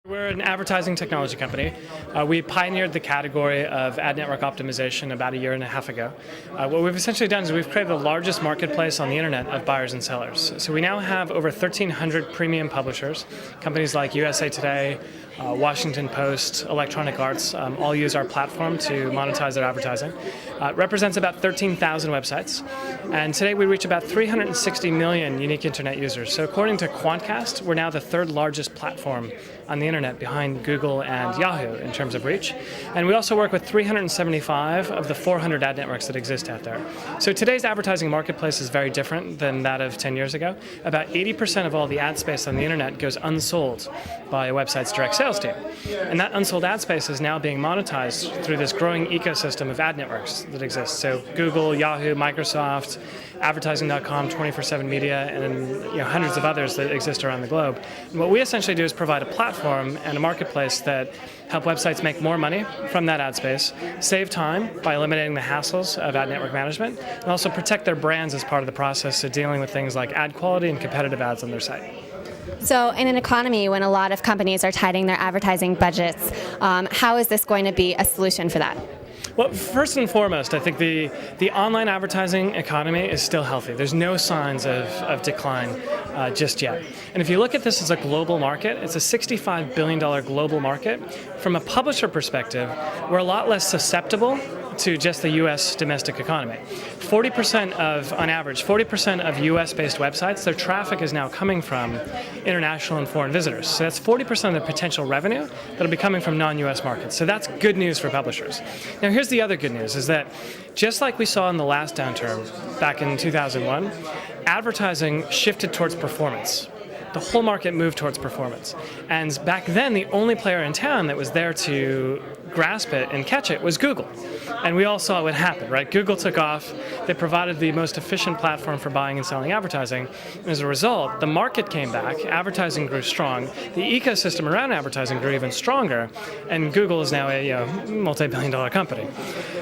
We're an advertising technology company. We pioneered the category of ad network optimization about a year and a half ago. What we've essentially done is we've created the largest marketplace on the internet of buyers and sellers. So we now have over 1,300 premium publishers. Companies like USA Today, Washington Post, Electronic Arts all use our platform to monetize their advertising. It represents about 13,000 websites. And today we reach about 360 million unique internet users. So according to Quantcast, we're now the third largest platform on the internet behind Google and Yahoo in terms of reach. And we also work with 375 of the 400 ad networks that exist out there. So today's advertising marketplace is very different than that of 10 years ago. About 80% of all the ad space on the internet goes unsold by a website's direct sales team. And that unsold ad space is now being monetized through this growing ecosystem of ad networks that exist. So Google, Yahoo, Microsoft, advertising.com, 24/7 Media, and hundreds of others that exist around the globe. And what we essentially do is provide a platform and a marketplace that help websites make more money from that ad space, save time by eliminating the hassles of ad network management, and also protect their brands as part of the process of dealing with things like ad quality and competitive ads on their site. So in an economy when a lot of companies are tightening their advertising budgets, how is this going to be a solution for that? Well, first and foremost, I think the online advertising economy is still healthy. There's no signs of decline just yet. And if you look at this as a global market, it's a $65 billion global market. From a publisher perspective, we're a lot less susceptible to just the U.S. domestic economy. 40% on average, 40% of U.S.-based websites, their traffic is now coming from international and foreign visitors. So that's 40% of the potential revenue that'll be coming from non-U.S. markets. So that's good news for publishers. Now here's the other good news, is that just like we saw in the last downturn back in 2001, advertising shifted towards performance. The whole market moved towards performance. And back then, the only player in town that was there to grasp it and catch it was Google. And we all saw what happened, right? Google took off. They provided the most efficient platform for buying and selling advertising. And as a result, the market came back, advertising grew strong, the ecosystem around advertising grew even stronger, and Google is now a multi-billion-dollar company.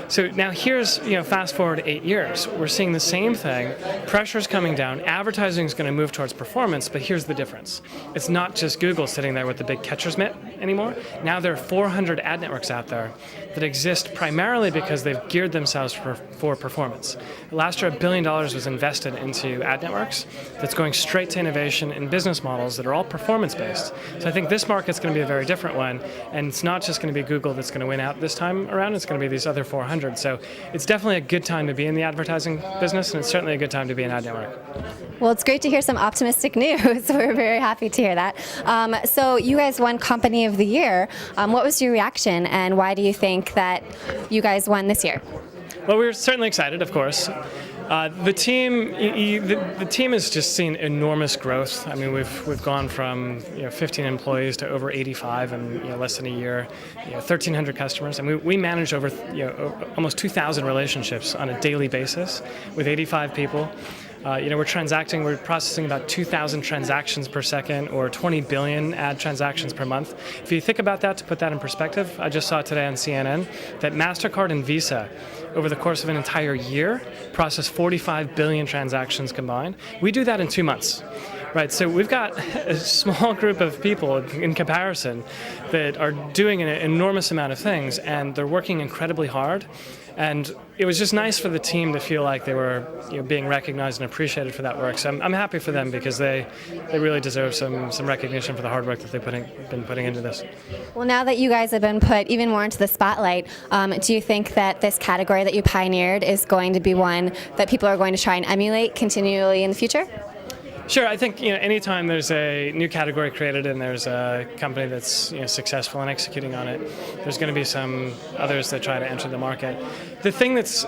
So now here's, fast forward 8 years. We're seeing the same thing. Pressure's coming down. Advertising is going to move towards performance, but here's the difference. It's not just Google sitting there with the big catcher's mitt anymore. Now there are 400 ad networks out there that exist primarily because they've geared themselves for performance. Last year, $1 billion was invested into ad networks that's going straight to innovation in business models that are all performance-based. So I think this market's going to be a very different one, and it's not just going to be Google that's going to win out this time around, it's going to be these other 400. So it's definitely a good time to be in the advertising business, and it's certainly a good time to be an ad network. Well, it's great to hear some optimistic news. We're very happy to hear that. So you guys won Company of the Year. What was your reaction, and why do you think that you guys won this year? Well, we were certainly excited, of course. The team has just seen enormous growth. I mean, we've gone from 15 employees to over 85 in less than a year. 1,300 customers, and we manage over almost 2,000 relationships on a daily basis with 85 people. We're processing about 2,000 transactions per second, or 20 billion ad transactions per month. If you think about that, to put that in perspective, I just saw today on CNN that MasterCard and Visa, over the course of an entire year, process 45 billion transactions combined. We do that in 2 months. Right, so we've got a small group of people in comparison that are doing an enormous amount of things, and they're working incredibly hard. And it was just nice for the team to feel like they were being recognized and appreciated for that work. So I'm happy for them, because they really deserve some recognition for the hard work that they've been putting into this. Well, now that you guys have been put even more into the spotlight, do you think that this category that you pioneered is going to be one that people are going to try and emulate continually in the future? Sure, I think anytime there's a new category created and there's a company that's successful in executing on it, there's going to be some others that try to enter the market. The thing that's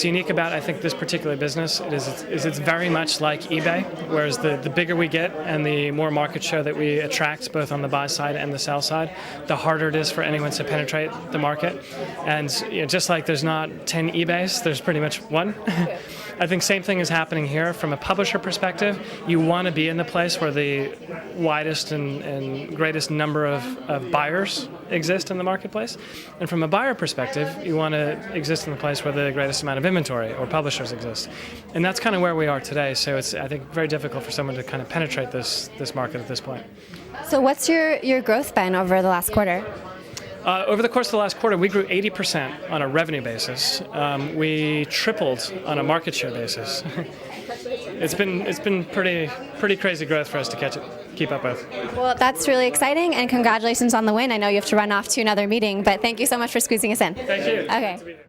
unique about, I think, this particular business is it's very much like eBay, whereas the bigger we get and the more market share that we attract, both on the buy side and the sell side, the harder it is for anyone to penetrate the market. And just like there's not 10 eBays, there's pretty much one. I think same thing is happening here. From a publisher perspective, you want to be in the place where the widest and greatest number of buyers exist in the marketplace. And from a buyer perspective, you want to exist in the place where the greatest amount of inventory or publishers exist. And that's kind of where we are today. So it's, I think, very difficult for someone to kind of penetrate this market at this point. So what's your growth been over the last quarter? Over the course of the last quarter, we grew 80% on a revenue basis. We tripled on a market share basis. It's been pretty crazy growth for us to keep up with. Well, that's really exciting, and congratulations on the win. I know you have to run off to another meeting, but thank you so much for squeezing us in. Thank you. Okay.